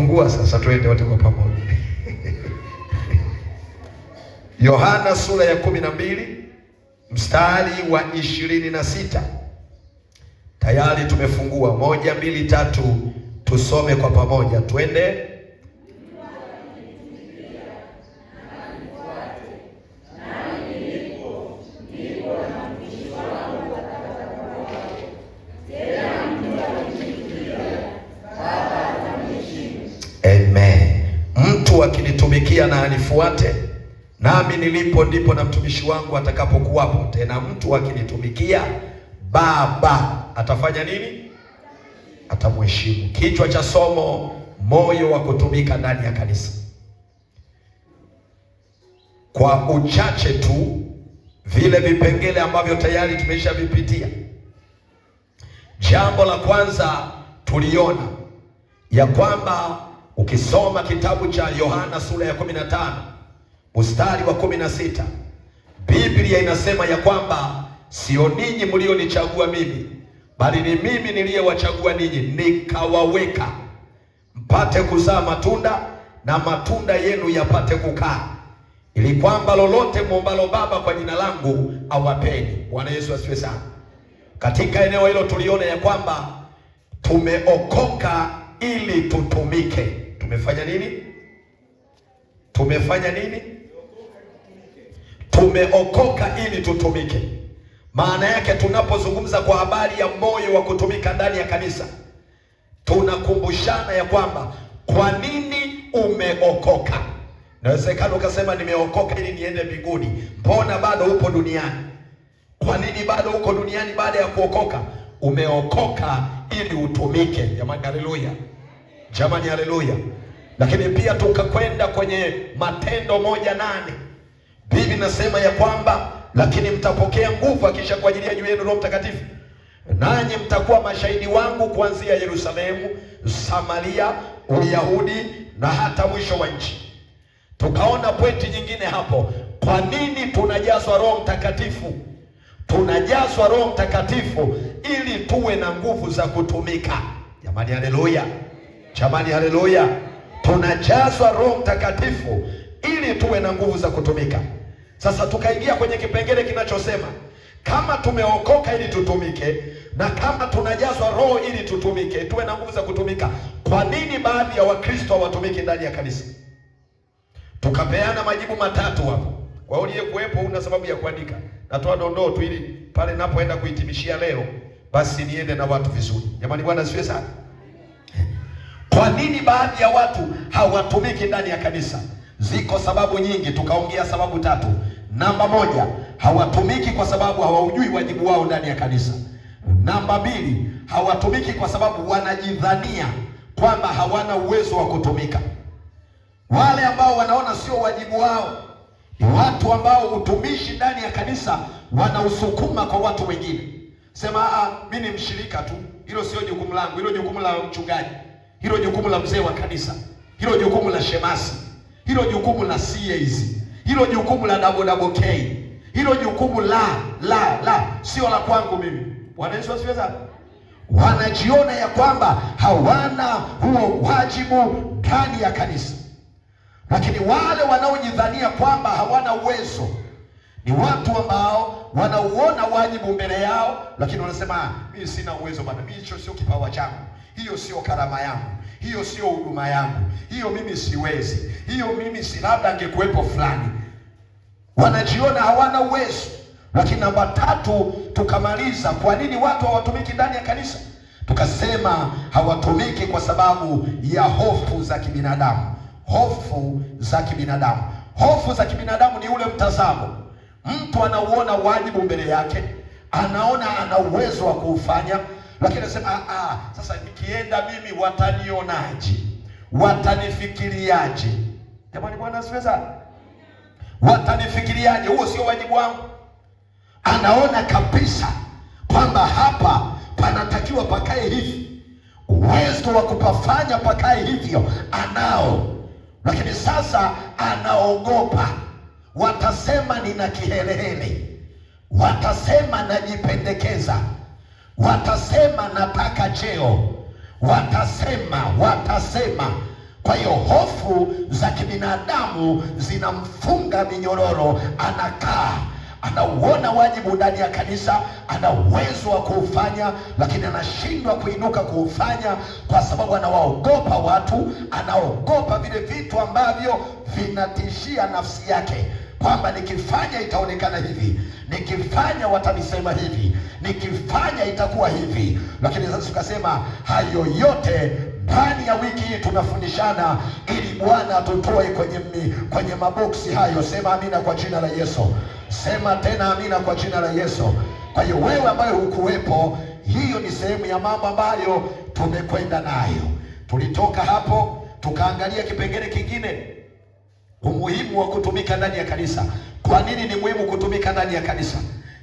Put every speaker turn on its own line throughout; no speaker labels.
Fungua sasa, twende wote kwa pamoja. Yohana sura ya 12 mstari wa 26. Tayari tumefungua. 1, 2, 3, tusome kwa pamoja, twende. Amen. Mtu akinitumikia na anifuate, nami nilipo ndipo na mtumishi wangu atakapokuwapo. Tena mtu akinitumikia, Baba atafanya nini? Atamheshimu. Kichwa cha somo: moyo wa kutumika ndani ya kanisa. Kwa uchache tu vile vipengele ambavyo tayari tumeshavipitia. Jambo la kwanza tuliona ya kwamba ukisoma kitabu cha Yohana sura ya 15 mstari wa 16, Biblia inasema ya kwamba sio ninyi mlionichagua mimi, bali ni mimi niliyewachagua ninyi, nikawaweka mpate kuzaa matunda, na matunda yenu yapate kukaa, ili kwamba lolote muombalo Baba kwa jina langu awapeni. Bwana Yesu asifiwe sana. Katika eneo hilo tuliona ya kwamba tumeokoka ili tutumike. Tumefanya nini? Tumefanya nini? Tumeokoka ili tutumike. Maana yake tunapozungumza kwa habari ya moyo wa kutumika ndani ya kanisa, tunakumbushana ya kwamba kwa nini umeokoka. Inawezekana ukasema nimeokoka ili niende mbinguni. Mbona bado upo duniani? Kwa nini bado uko duniani baada ya kuokoka? Umeokoka ili utumike. Jamani, haleluya. Jamani, haleluya. Lakini pia tukakwenda kwenye Matendo 1:8. Biblia inasema ya kwamba lakini mtapokea nguvu akisha kuajilia juu yenu Roho Mtakatifu, nanyi mtakuwa mashahidi wangu kuanzia Yerusalemu, Samaria, Uyahudi na hata mwisho wa nchi. Tukaona pointi nyingine hapo. Kwa nini tunajazwa Roho Mtakatifu? Tunajazwa Roho Mtakatifu ili tuwe na nguvu za kutumika. Jamani, haleluya. Jamani, haleluya. Tunajazwa Roho Mtakatifu ili tuwe na nguvu za kutumika. Sasa tukaingia kwenye kipengele kinachosema kama tumeokoka ili tutumike, na kama tunajazwa Roho ili tutumike, tuwe na nguvu za kutumika, kwa nini baadhi ya Wakristo hawatumiki ndani ya kanisa? Tukapeana majibu matatu hapo. Kwa hiyo kuwepo una sababu ya kuandika. Natoa dondoo tu ili pale napoenda kuhitimishia leo basi niende na watu vizuri. Jamani, Bwana asifiwe sana. Kwa nini baadhi ya watu hawatumiki ndani ya kanisa? Ziko sababu nyingi, tukaongea sababu tatu. Namba 1, hawatumiki kwa sababu hawaujui wajibu wao ndani ya kanisa. Namba 2, hawatumiki kwa sababu wanajidhania kwamba hawana uwezo wa kutumika. Wale ambao wanaona sio wajibu wao ni watu ambao utumishi ndani ya kanisa wanausukuma kwa watu wengine. Sema mimi ni mshirika tu, hilo sio jukumu langu, hilo jukumu la mchungaji, hilo jukumu la mzee wa kanisa, hilo jukumu la shemasi, hilo jukumu la CAs, hilo jukumu la double K, hilo jukumu la sio la kwangu mimi. Bwana Yesu asifiwe sana. Wanajiona ya kwamba hawana huo wajibu ndani ya kanisa. Lakini wale wanaojidhania kwamba hawana uwezo ni watu ambao wanauona wajibu mbele yao, lakini wanasema mimi sina uwezo bwana, mimi hicho sio kipawa changu, hiyo sio karama yangu, hiyo sio huduma yangu, hiyo mimi siwezi, hiyo mimi si, labda angekuwepo fulani. Wanajiona hawana uwezo. Lakini namba 3 tukamaliza kwa nini watu hawatumiki ndani ya kanisa. Tukasema hawatumiki kwa sababu ya hofu za kibinadamu. Hofu za kibinadamu. Hofu za kibinadamu ni ule mtazamo. Mtu anauona wajibu mbele yake, anaona ana uwezo wa kuufanya, lakini anasema sasa nikienda mimi watanionaje? Watanifikiriaje? Jamani, Bwana asifiwe sana. Watanifikiriaje? Huo sio wajibu wangu. Anaona kabisa kwamba hapa panatakiwa pakae hivi, uwezo wa kupafanya pakae hivyo anao, lakini sasa anaogopa. Watasema nina kihelehele, watasema najipendekeza, watasema nataka cheo, watasema. Kwa hiyo hofu za kibinadamu zinamfunga minyororo, anakaa anauona wajibu ndani ya kanisa, ana uwezo wa kuufanya, lakini anashindwa kuinuka kuufanya kwa sababu anawaogopa watu, anaogopa vile vitu ambavyo vinatishia nafsi yake, kwamba nikifanya itaonekana hivi, nikifanya watanisema hivi, nikifanya itakuwa hivi. Lakini sasa tukasema hayo yote ndani ya wiki hii tunafundishana ili Bwana atutoe kwenye maboksi hayo. Sema amina kwa jina la Yesu. Sema tena amina kwa jina la Yesu. Kwa hiyo wewe ambaye hukuwepo, hiyo ni sehemu ya mambo ambayo tumekwenda nayo. Tulitoka hapo tukaangalia kipengele kingine, umuhimu wa kutumika ndani ya kanisa. Kwa nini ni muhimu kutumika ndani ya kanisa?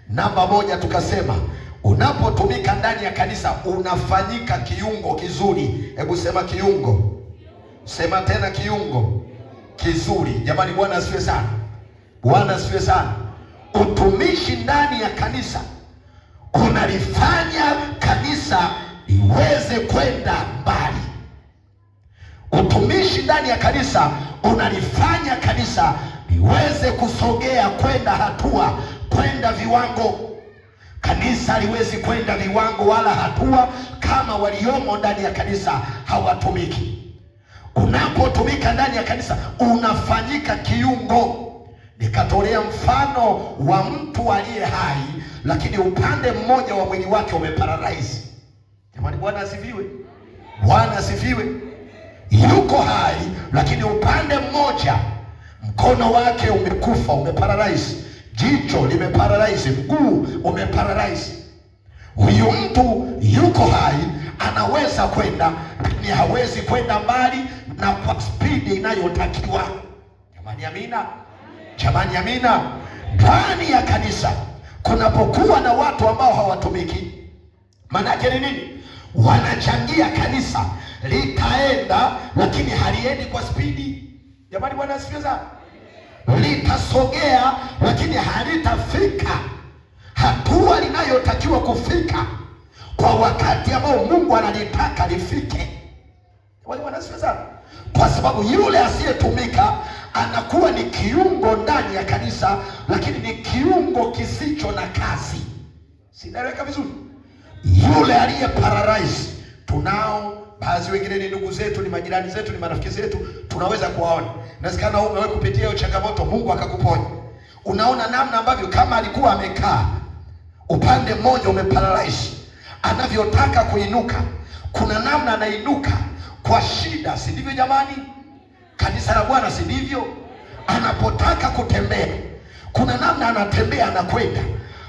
Namba moja, tukasema unapotumika ndani ya kanisa unafanyika kiungo kizuri. Hebu sema kiungo. Sema tena kiungo kizuri. Jamani, Bwana asifiwe sana. Bwana asifiwe sana. Utumishi ndani ya kanisa unalifanya kanisa iweze kwenda mbali. Utumishi ndani ya kanisa unalifanya kanisa liweze kusogea kwenda hatua, kwenda viwango. Kanisa haliwezi kwenda viwango wala hatua kama waliomo ndani ya kanisa hawatumiki. Unapotumika ndani ya kanisa unafanyika kiungo. Nikatolea mfano wa mtu aliye hai, lakini upande mmoja wa mwili wake umeparalyze. Jamani, Bwana asifiwe. Bwana asifiwe. Yuko hai, lakini upande mmoja mkono wake umekufa, umeparalyze. Jicho limeparalyze, mguu umeparalyze. Huyu mtu yuko hai, anaweza kwenda, lakini hawezi kwenda mbali na kwa spidi inayotakiwa. Jamani, amina. Jamani, amina. Ndani ya kanisa kunapokuwa na watu ambao hawatumiki, maana yake ni nini? Wanachangia kanisa litaenda, lakini haliendi kwa spidi. Jamani, Bwana asifiwe sana. Litasogea, lakini halitafika hatua linayotakiwa kufika kwa wakati ambao Mungu analitaka lifike. Jamani, Bwana asifiwe sana. Kwa sababu yule asiyetumika anakuwa ni kiungo ndani ya kanisa, lakini ni kiungo kisicho na kazi. Sinaeleweka vizuri? Yule aliye paralyze, tunao baadhi, wengine ni ndugu zetu, ni majirani zetu, ni marafiki zetu, tunaweza kuwaona. Inawezekana wewe kupitia hiyo changamoto Mungu akakuponya. Unaona namna ambavyo kama alikuwa amekaa upande mmoja umeparalyze, anavyotaka kuinuka, kuna namna anainuka kwa shida, si ndivyo jamani? Kanisa la Bwana si ndivyo? Anapotaka kutembea, kuna namna anatembea, anakwenda,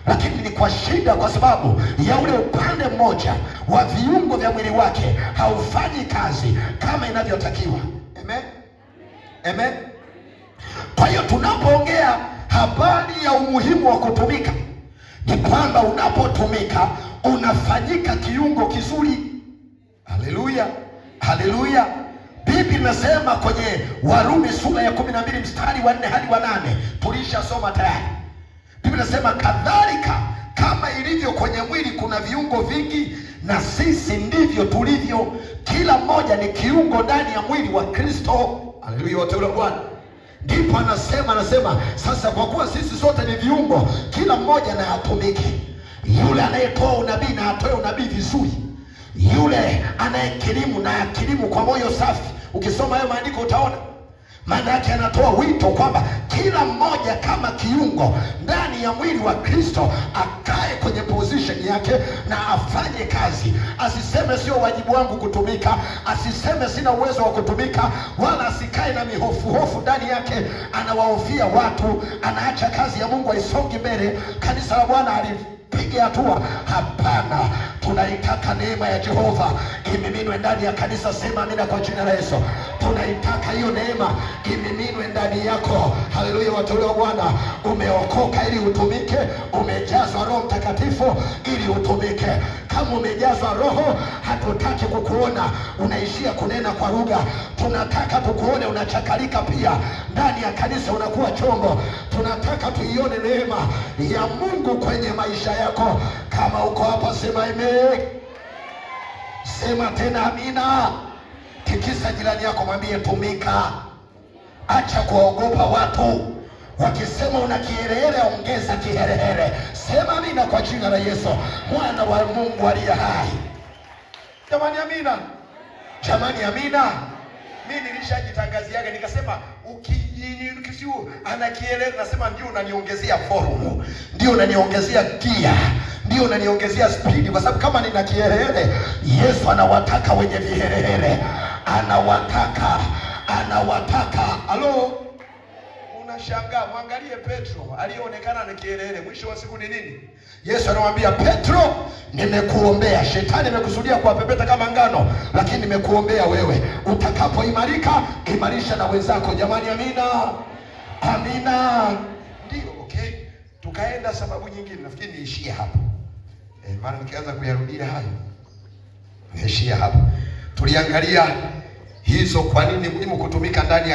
lakini ni kwa shida, kwa sababu ya ule upande mmoja wa viungo vya mwili wake haufanyi kazi kama inavyotakiwa. Amen. Amen. Kwa hiyo tunapoongea habari ya umuhimu wa kutumika, ni kwamba unapotumika unafanyika kiungo kizuri. Haleluya. Haleluya. Biblia inasema kwenye Warumi sura ya 12 mstari wa 4 hadi wa 8, tulishasoma tayari. Biblia inasema kadhalika kama ilivyo kwenye mwili kuna viungo vingi, na sisi ndivyo tulivyo. Kila mmoja ni kiungo ndani ya mwili wa Kristo. Haleluya, wateule wa Bwana. Ndipo anasema sasa, kwa kuwa sisi sote ni viungo, kila mmoja na atumike. Yule anayetoa unabii na atoe unabii vizuri. Yule anayekirimu na akirimu kwa moyo safi. Ukisoma hayo maandiko utaona maana yake anatoa wito kwamba kila mmoja kama kiungo ndani ya mwili wa Kristo akae kwenye position yake na afanye kazi. Asiseme sio wajibu wangu kutumika, asiseme sina uwezo wa kutumika, wala asikae na mihofu ndani yake, anawahofia watu, anaacha kazi ya Mungu aisonge mbele, kanisa la Bwana alipige hatua. Hapana, tunaitaka neema ya Jehova imiminwe ndani ya kanisa. Sema amina kwa jina la Yesu. Tunaitaka hiyo neema imiminwe ndani yako. Haleluya, wateule wa Bwana. Umeokoka ili utumike, umejazwa Roho Mtakatifu ili utumike. Kama umejazwa Roho, hatutaki kukuona unaishia kunena kwa lugha. Tunataka tukuone unachakalika pia ndani ya kanisa, unakuwa chombo. Tunataka tuione neema ya Mungu kwenye maisha yako. Kama uko hapa sema amen. Sema tena amina. Tikisa Tikisa jirani yako, mwambie tumika. Acha kuogopa watu. Wakisema una kiherehere, ongeza kiherehere. Sema amina kwa jina la Yesu, mwana wa Mungu aliye hai. Jamani amina. Jamani amina. Mimi nilishajitangaziaga nikasema ukisiu ana kiherehere, nasema ndio unaniongezea forumu, ndio unaniongezea gia, ndio unaniongezea speed, kwa sababu kama nina kiherehere, Yesu anawataka wenye viherehere. Anawataka. Halo? Unashangaa, mwangalie Petro aliyeonekana na kiherehere, mwisho wa siku ni nini? Yesu anamwambia Petro, nimekuombea. Shetani amekusudia kuwapepeta kama ngano, lakini nimekuombea wewe. Utakapoimarika, imarisha na wenzako. Jamani amina. Amina. Ndio, okay. Tukaenda sababu nyingine, nafikiri niishie hapo. Maana nikianza kuyarudia hayo, niishie hapo. Tuliangalia hizo, kwa nini muhimu kutumika ndani ya